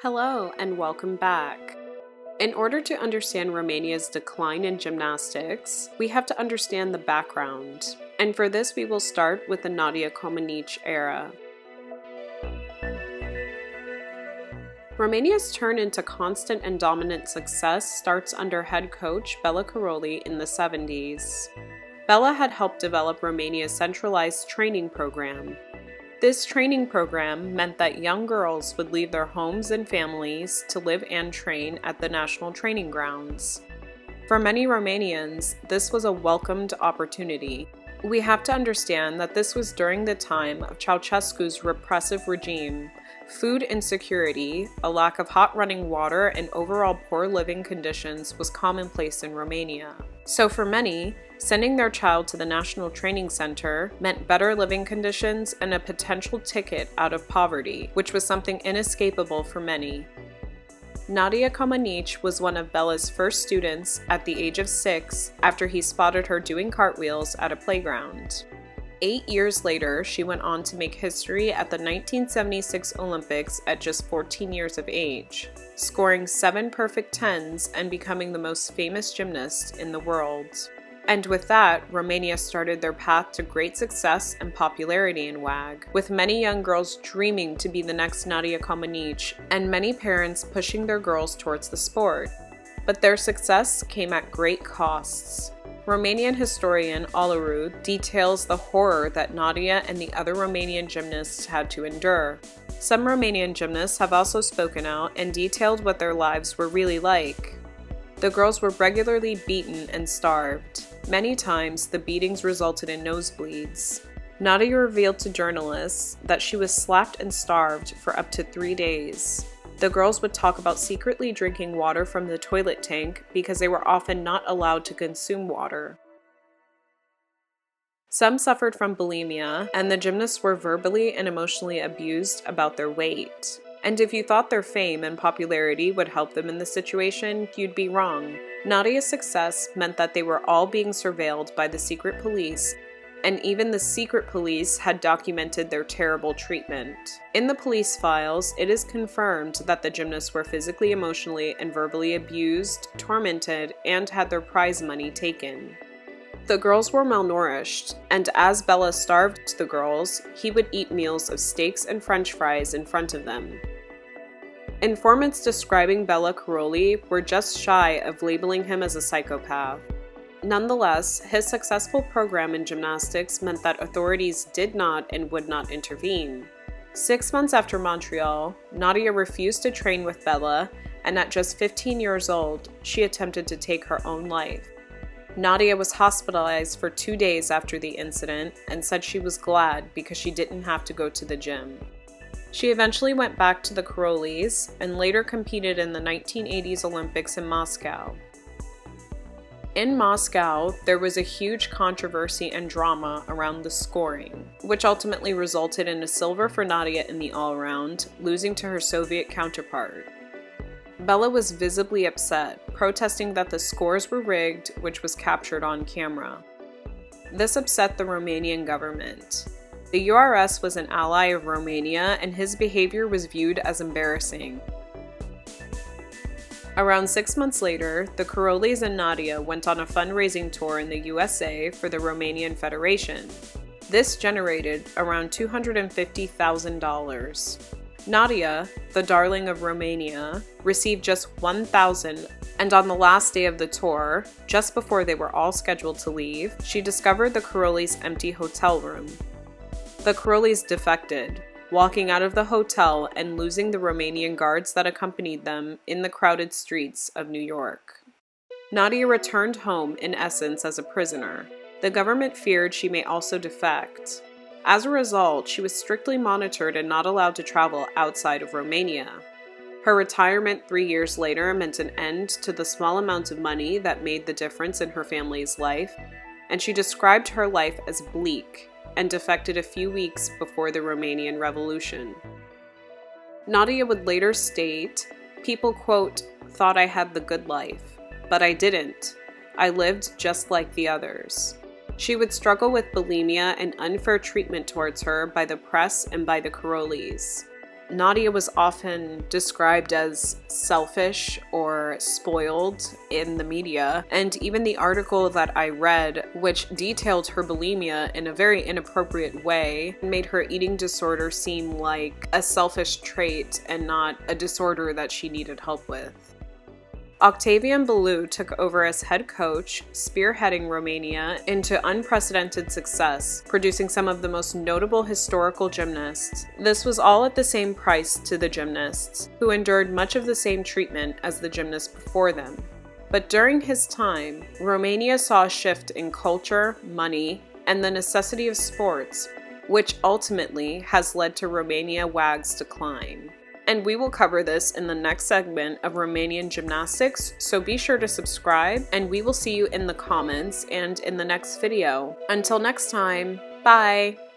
Hello and welcome back. In order to understand Romania's decline in gymnastics, we have to understand the background. And for this, we will start with the Nadia Comaneci era. Romania's turn into constant and dominant success starts under head coach Bella Karolyis in the 70s. Bella had helped develop Romania's centralized training program. This training program meant that young girls would leave their homes and families to live and train at the national training grounds. For many Romanians, this was a welcomed opportunity. We have to understand that this was during the time of Ceausescu's repressive regime. Food insecurity, a lack of hot running water, and overall poor living conditions was commonplace in Romania. So for many, sending their child to the National Training Center meant better living conditions and a potential ticket out of poverty, which was something inescapable for many. Nadia Comaneci was one of Bella's first students at the age of 6 after he spotted her doing cartwheels at a playground. 8 years later, she went on to make history at the 1976 Olympics at just 14 years of age, scoring 7 perfect tens and becoming the most famous gymnast in the world. And with that, Romania started their path to great success and popularity in WAG, with many young girls dreaming to be the next Nadia Comaneci, and many parents pushing their girls towards the sport. But their success came at great costs. Romanian historian Olaru details the horror that Nadia and the other Romanian gymnasts had to endure. Some Romanian gymnasts have also spoken out and detailed what their lives were really like. The girls were regularly beaten and starved. Many times, the beatings resulted in nosebleeds. Nadia revealed to journalists that she was slapped and starved for up to 3 days. The girls would talk about secretly drinking water from the toilet tank because they were often not allowed to consume water. Some suffered from bulimia, and the gymnasts were verbally and emotionally abused about their weight. And if you thought their fame and popularity would help them in this situation, you'd be wrong. Nadia's success meant that they were all being surveilled by the secret police, and even the secret police had documented their terrible treatment. In the police files, it is confirmed that the gymnasts were physically, emotionally, and verbally abused, tormented, and had their prize money taken. The girls were malnourished, and as Bella starved the girls, he would eat meals of steaks and french fries in front of them. Informants describing Bella Karolyis were just shy of labeling him as a psychopath. Nonetheless, his successful program in gymnastics meant that authorities did not and would not intervene. 6 months after Montreal, Nadia refused to train with Bella, and at just 15 years old, she attempted to take her own life. Nadia was hospitalized for 2 days after the incident and said she was glad because she didn't have to go to the gym. She eventually went back to the Karolyis and later competed in the 1980s Olympics in Moscow. In Moscow, there was a huge controversy and drama around the scoring, which ultimately resulted in a silver for Nadia in the all-around, losing to her Soviet counterpart. Bella was visibly upset, protesting that the scores were rigged, which was captured on camera. This upset the Romanian government. The URS was an ally of Romania, and his behavior was viewed as embarrassing. Around 6 months later, the Karolyis and Nadia went on a fundraising tour in the USA for the Romanian Federation. This generated around $250,000. Nadia, the darling of Romania, received just $1,000, and on the last day of the tour, just before they were all scheduled to leave, she discovered the Karolyis' empty hotel room. The Karolyis defected, walking out of the hotel and losing the Romanian guards that accompanied them in the crowded streets of New York. Nadia returned home, in essence, as a prisoner. The government feared she may also defect. As a result, she was strictly monitored and not allowed to travel outside of Romania. Her retirement 3 years later meant an end to the small amount of money that made the difference in her family's life, and she described her life as bleak, and defected a few weeks before the Romanian Revolution. Nadia would later state, "People, quote, thought I had the good life, but I didn't. I lived just like the others." She would struggle with bulimia and unfair treatment towards her by the press and by the Karolyis. Nadia was often described as selfish or spoiled in the media, and even the article that I read, which detailed her bulimia in a very inappropriate way, made her eating disorder seem like a selfish trait and not a disorder that she needed help with. Octavian Belu took over as head coach, spearheading Romania into unprecedented success, producing some of the most notable historical gymnasts. This was all at the same price to the gymnasts, who endured much of the same treatment as the gymnasts before them. But during his time, Romania saw a shift in culture, money, and the necessity of sports, which ultimately has led to Romania WAG's decline. And we will cover this in the next segment of Romanian gymnastics, so be sure to subscribe, and we will see you in the comments and in the next video. Until next time, bye!